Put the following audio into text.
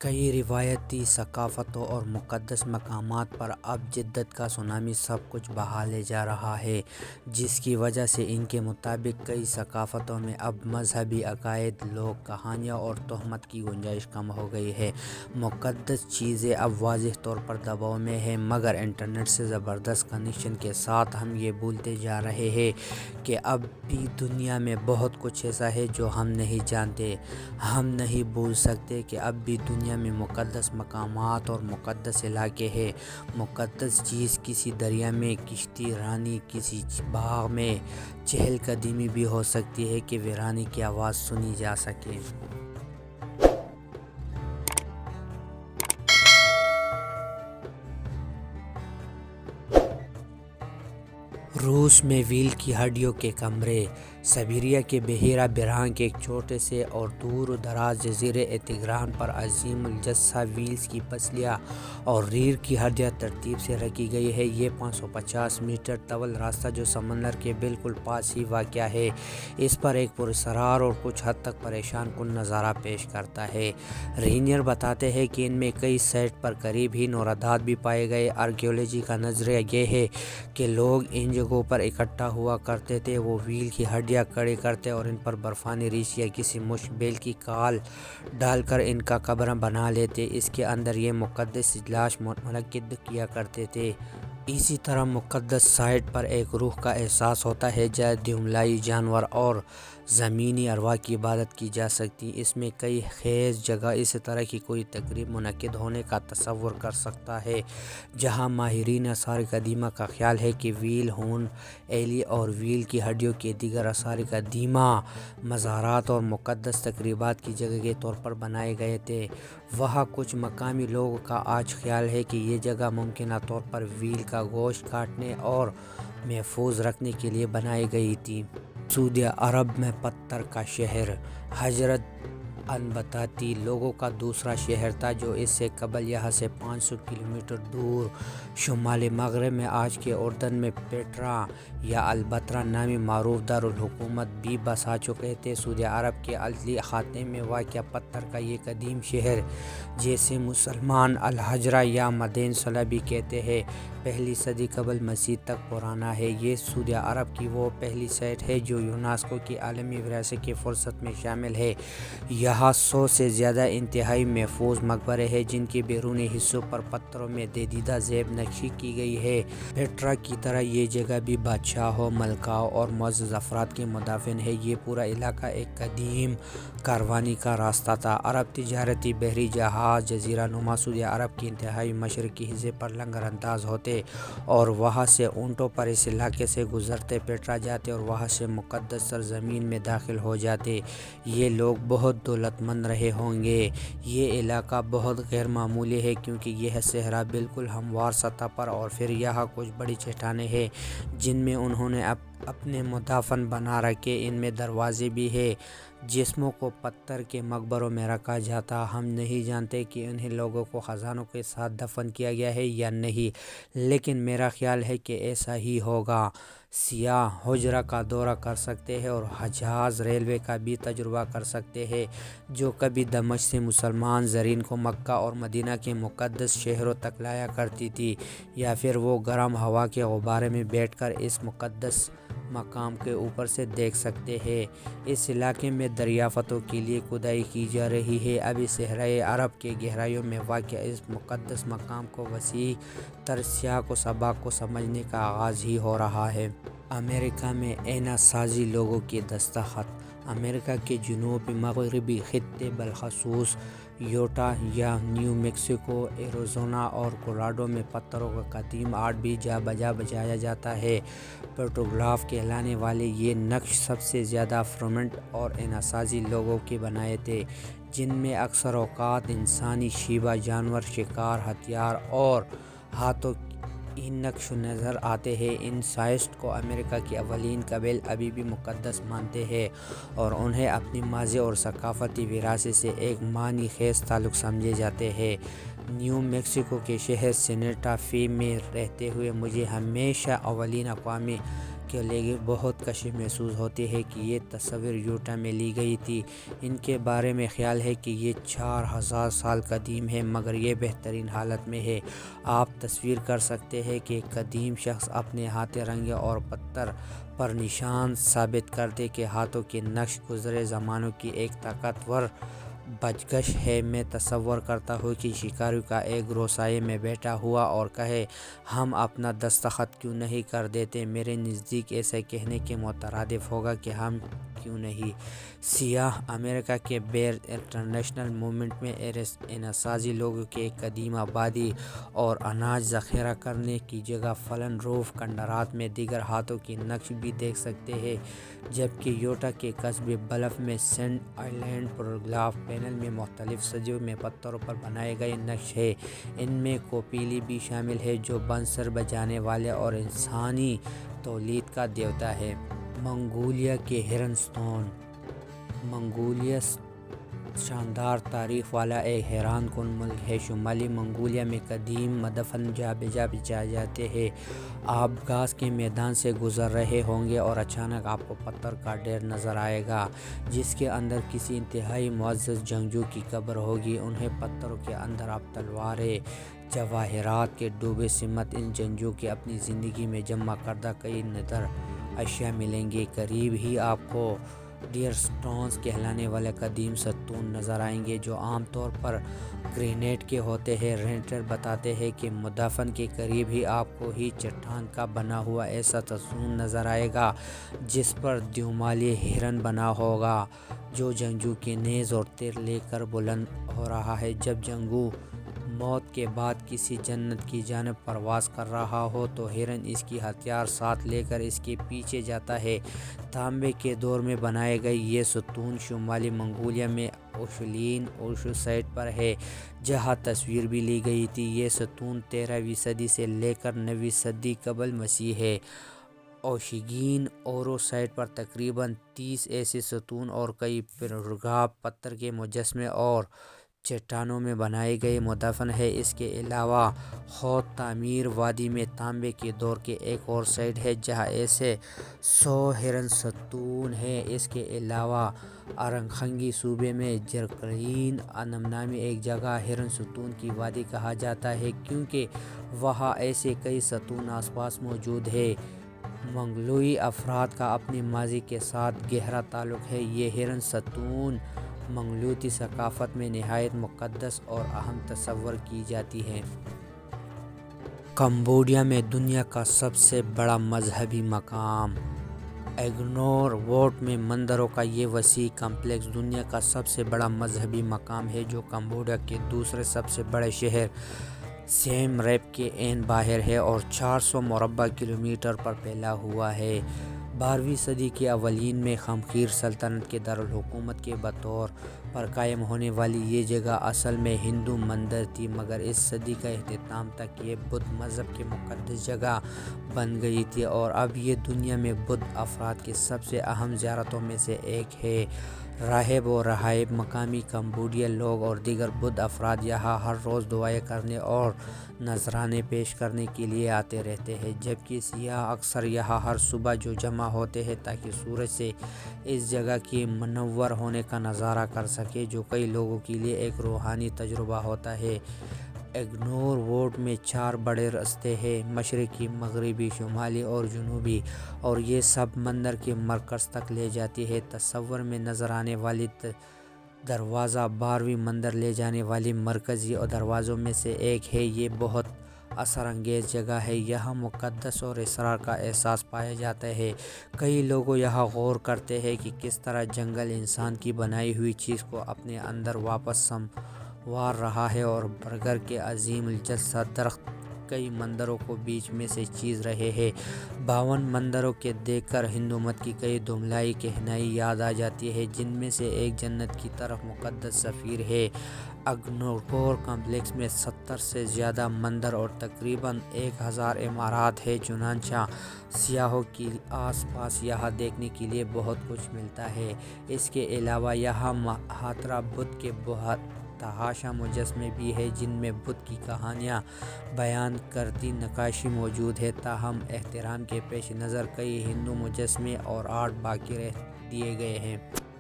کئی روایتی ثقافتوں اور مقدس مقامات پر اب جدت کا سونامی سب کچھ بہا لے جا رہا ہے، جس کی وجہ سے ان کے مطابق کئی ثقافتوں میں اب مذہبی عقائد، لوک کہانیاں اور تہمت کی گنجائش کم ہو گئی ہے۔ مقدس چیزیں اب واضح طور پر دباؤ میں ہیں، مگر انٹرنیٹ سے زبردست کنیکشن کے ساتھ ہم یہ بھولتے جا رہے ہیں کہ اب بھی دنیا میں بہت کچھ ایسا ہے جو ہم نہیں جانتے۔ ہم نہیں بھول سکتے کہ اب بھی دنیا میں مقدس مقامات اور مقدس علاقے ہیں۔ مقدس چیز کسی دریا میں کشتی رانی، کسی باغ میں چہل قدمی بھی ہو سکتی ہے کہ ویرانی کی آواز سنی جا سکے۔ روس میں ویل کی ہڈیوں کے کمرے۔ سائبیریا کے بحیرہ برہنہ کے ایک چھوٹے سے اور دور دراز جزیرے ایتیگران پر عظیم الجثہ ویلز کی پسلیاں اور ریڑھ کی ہڈیاں ترتیب سے رکھی گئی ہیں۔ یہ 550 میٹر طویل راستہ جو سمندر کے بالکل پاس ہی واقع ہے، اس پر ایک پراسرار اور کچھ حد تک پریشان کن نظارہ پیش کرتا ہے۔ رینیئر بتاتے ہیں کہ ان میں کئی سائٹ پر قریب ہی نورادات بھی پائے گئے۔ آرکیالوجی کا نظریہ یہ ہے کہ لوگ ان جگہوں پر اکٹھا ہوا کرتے تھے، وہ ویل کی ہڈیاں کھڑی کرتے اور ان پر برفانی ریچھ یا کسی مشک بیل کی کھال ڈال کر ان کا قبر بنا لیتے۔ اس کے اندر یہ مقدس اجلاس منعقد کیا کرتے تھے۔ اسی طرح مقدس سائٹ پر ایک روح کا احساس ہوتا ہے جہاں دیوملائی جانور اور زمینی ارواح کی عبادت کی جا سکتی ہے۔ اس میں کئی خیز جگہ اس طرح کی کوئی تقریب منعقد ہونے کا تصور کر سکتا ہے، جہاں ماہرین آثار قدیمہ کا خیال ہے کہ ویل ہون ایلی اور ویل کی ہڈیوں کے دیگر آثار قدیمہ مزارات اور مقدس تقریبات کی جگہ کے طور پر بنائے گئے تھے۔ وہاں کچھ مقامی لوگوں کا آج خیال ہے کہ یہ جگہ ممکنہ طور پر ویل کا گوشت کاٹنے اور محفوظ رکھنے کے لیے بنائی گئی تھی۔ سعودی عرب میں پتھر کا شہر۔ حجرت انبطاتی لوگوں کا دوسرا شہر تھا جو اس سے قبل یہاں سے 500 کلومیٹر دور شمال مغرب میں آج کے اردن میں پیٹرا یا البترا نامی معروف دارالحکومت بھی بسا چکے تھے۔ سعودی عرب کے اضلاع خاتے میں واقع پتھر کا یہ قدیم شہر، جسے مسلمان الحجرہ یا مدینہ صلح بھی کہتے ہیں، پہلی صدی قبل مسیح تک پرانا ہے۔ یہ سعودی عرب کی وہ پہلی سائٹ ہے جو یونیسکو کی عالمی وراثت کی فہرست میں شامل ہے۔ یہاں 100 سے زیادہ انتہائی محفوظ مقبرے ہیں جن کے بیرونی حصوں پر پتھروں میں دیدہ زیب نقشی کی گئی ہے۔ پیٹرا کی طرح یہ جگہ بھی بادشاہوں، ملکاؤں اور معزز افراد کے مدفن ہے۔ یہ پورا علاقہ ایک قدیم کاروانی کا راستہ تھا۔ عرب تجارتی بحری جہاز جزیرہ نما سعودی عرب کے انتہائی مشرقی حصے پر لنگر انداز ہوتے اور وہاں سے اونٹوں پر اس علاقے سے گزرتے پیٹرا جاتے اور وہاں سے مقدس سرزمین میں داخل ہو جاتے۔ یہ لوگ بہت دولت مند رہے ہوں گے۔ یہ علاقہ بہت غیر معمولی ہے کیونکہ یہ صحرا بالکل ہموار سطح پر، اور پھر یہاں کچھ بڑی چٹانیں ہیں جن میں انہوں نے اپنے مدافن بنا رکھے۔ ان میں دروازے بھی ہیں۔ جسموں کو پتھر کے مقبروں میں رکھا جاتا۔ ہم نہیں جانتے کہ انہیں لوگوں کو خزانوں کے ساتھ دفن کیا گیا ہے یا نہیں، لیکن میرا خیال ہے کہ ایسا ہی ہوگا۔ سیاح حجرہ کا دورہ کر سکتے ہیں اور حجاز ریلوے کا بھی تجربہ کر سکتے ہیں، جو کبھی دمشق سے مسلمان زائرین کو مکہ اور مدینہ کے مقدس شہروں تک لایا کرتی تھی، یا پھر وہ گرم ہوا کے غبارے میں بیٹھ کر اس مقدس مقام کے اوپر سے دیکھ سکتے ہیں۔ اس علاقے میں دریافتوں کے لیے کھدائی کی جا رہی ہے۔ ابھی صحرائے عرب کے گہرائیوں میں واقع اس مقدس مقام کو وسیع تر سیاق و سباق کو سمجھنے کا آغاز ہی ہو رہا ہے۔ امریکہ میں اینا سازی لوگوں کے دستخط۔ امریکہ کے جنوب مغربی خطے بالخصوص یوٹا یا نیو میکسیکو، ایریزونا اور کولراڈو میں پتھروں کا قدیم آرٹ بھی جا بجا بجایا جاتا ہے۔ پیٹروگراف کہلانے والے یہ نقش سب سے زیادہ افرومنٹ اور اینا سازی لوگوں کے بنائے تھے، جن میں اکثر اوقات انسانی شیبہ، جانور شکار، ہتھیار اور ہاتھوں کے نقش نظر آتے ہیں۔ ان سائٹس کو امریکہ کے اولین قبائل ابھی بھی مقدس مانتے ہیں اور انہیں اپنی ماضی اور ثقافتی وراثت سے ایک معنی خیز تعلق سمجھے جاتے ہیں۔ نیو میکسیکو کے شہر سینٹا فے میں رہتے ہوئے مجھے ہمیشہ اولین اقوام کے لیے بہت کشش محسوس ہوتی ہے کہ یہ تصویر یوٹا میں لی گئی تھی۔ ان کے بارے میں خیال ہے کہ یہ 4000 سال قدیم ہے، مگر یہ بہترین حالت میں ہے۔ آپ تصور کر سکتے ہیں کہ ایک قدیم شخص اپنے ہاتھیں رنگے اور پتھر پر نشان ثابت کرے کہ ہاتھوں کے نقش گزرے زمانوں کی ایک طاقتور بازگشت ہے۔ میں تصور کرتا ہوں کہ شکاریوں کا ایک گروہ سائے میں بیٹھا ہوا اور کہے، ہم اپنا دستخط کیوں نہیں کر دیتے؟ میرے نزدیک ایسا کہنے کے مترادف ہوگا کہ ہم کیوں نہیں۔ سیاح امریکہ کے بیر انٹرنیشنل موومنٹ میں انسازی لوگوں کی ایک قدیم آبادی اور اناج ذخیرہ کرنے کی جگہ فلن روف کھنڈرات میں دیگر ہاتھوں کے نقش بھی دیکھ سکتے ہیں، جبکہ یوٹا کے قصبے بلف میں سینڈ آئلینڈ پر گلاف پینل میں مختلف صدیوں میں پتھروں پر بنائے گئے نقش ہیں۔ ان میں کوپیلی بھی شامل ہے جو بانسری بجانے والے اور انسانی تولید کا دیوتا ہے۔ منگولیا کے ہرن اسٹون۔ منگولیا شاندار تاریخ والا ایک حیران کن ملک ہے۔ شمالی منگولیا میں قدیم مدفن جا جاتے ہیں۔ آپ گھاس کے میدان سے گزر رہے ہوں گے اور اچانک آپ کو پتھر کا ڈھیر نظر آئے گا جس کے اندر کسی انتہائی معزز جنگجو کی قبر ہوگی۔ انہیں پتھروں کے اندر آپ تلواریں، جواہرات کے ڈوبے سمت ان جنگجوؤں کے اپنی زندگی میں جمع کردہ کئی نادر اشیاء ملیں گے۔ قریب ہی آپ کو ڈیئر سٹونز کہلانے والے قدیم ستون نظر آئیں گے جو عام طور پر گرینائٹ کے ہوتے ہیں۔ رینٹر بتاتے ہیں کہ مدفن کے قریب ہی آپ کو ہی چٹان کا بنا ہوا ایسا ستون نظر آئے گا جس پر دیومالی ہرن بنا ہوگا جو جنگجو کے نیز اور تیر لے کر بلند ہو رہا ہے۔ جب جنگجو موت کے بعد کسی جنت کی جانب پرواز کر رہا ہو تو ہرن اس کی ہتھیار ساتھ لے کر اس کے پیچھے جاتا ہے۔ تانبے کے دور میں بنائے گئے یہ ستون شمالی منگولیا میں اوشولین اوشو سائٹ پر ہے جہاں تصویر بھی لی گئی تھی۔ یہ ستون 13ویں صدی سے لے کر 9ویں صدی قبل مسیح ہے۔ اوشگین اورو سائٹ پر تقریباً 30 ایسے ستون اور کئی پرگھا پتھر کے مجسمے اور چٹانوں میں بنائے گئے مدفن ہیں۔ اس کے علاوہ خود تعمیر وادی میں تانبے کے دور کی ایک اور سائٹ ہے جہاں ایسے 100 ہرن ستون ہیں۔ اس کے علاوہ ارنکھنگی صوبے میں جرقلین نامی ایک جگہ ہرن ستون کی وادی کہا جاتا ہے کیونکہ وہاں ایسے کئی ستون آس پاس موجود ہیں۔ منگولوئی افراد کا اپنے ماضی کے ساتھ گہرا تعلق ہے۔ یہ ہرن ستون منگولوئی ثقافت میں نہایت مقدس اور اہم تصور کی جاتی ہیں۔ کمبوڈیا میں دنیا کا سب سے بڑا مذہبی مقام۔ انگکور واٹ میں مندروں کا یہ وسیع کمپلیکس دنیا کا سب سے بڑا مذہبی مقام ہے جو کمبوڈیا کے دوسرے سب سے بڑے شہر سیم ریپ کے عین باہر ہے اور 400 مربع کلومیٹر پر پھیلا ہوا ہے۔ 12ویں صدی کے اوائل میں خمخیر سلطنت کے دارالحکومت کے طور پر قائم ہونے والی یہ جگہ اصل میں ہندو مندر تھی، مگر اس صدی کا اختتام تک یہ بدھ مذہب کی مقدس جگہ بن گئی تھی اور اب یہ دنیا میں بدھ افراد کی سب سے اہم زیارتوں میں سے ایک ہے۔ راہب و راہب، مقامی کمبوڈین لوگ اور دیگر بدھ افراد یہاں ہر روز دعائیں کرنے اور نذرانے پیش کرنے کے لیے آتے رہتے ہیں، جبکہ سیاح اکثر یہاں ہر صبح جمع ہوتے ہیں تاکہ سورج سے اس جگہ کے منور ہونے کا نظارہ کر سکیں، جو کئی لوگوں کے لیے ایک روحانی تجربہ ہوتا ہے۔ انگکور واٹ میں 4 بڑے راستے ہیں، مشرقی، مغربی، شمالی اور جنوبی، اور یہ سب مندر کے مرکز تک لے جاتی ہیں۔ تصویر میں نظر آنے والی دروازہ 12ویں مندر لے جانے والے مرکزی دروازوں میں سے ایک ہے۔ یہ بہت اثر انگیز جگہ ہے، یہاں مقدس اور اسرار کا احساس پایا جاتا ہے۔ کئی لوگ یہاں غور کرتے ہیں کہ کس طرح جنگل انسان کی بنائی ہوئی چیز کو اپنے اندر واپس سنوار رہا ہے اور برگر کے عظیم الجثہ درخت کئی مندروں کو بیچ میں سے چیر رہے ہیں۔ 52 مندروں کو دیکھ کر ہندو مت کی کئی دھملائی کہانیاں یاد آ جاتی ہیں، جن میں سے ایک جنت کی طرف مقدس سفیر ہے۔ انگکور کمپلیکس میں 70 سے زیادہ مندر اور تقریباً 1000 عمارات ہیں، چنانچہ سیاحوں کے آس پاس یہاں دیکھنے کے لیے بہت کچھ ملتا ہے۔ اس کے علاوہ یہاں مہاتما بدھ کے تحاشا مجسمے بھی ہیں جن میں بدھ کی کہانیاں بیان کرتی نقاشی موجود ہے، تاہم احترام کے پیش نظر کئی ہندو مجسمے اور آرٹ باقی رہ دیے گئے ہیں۔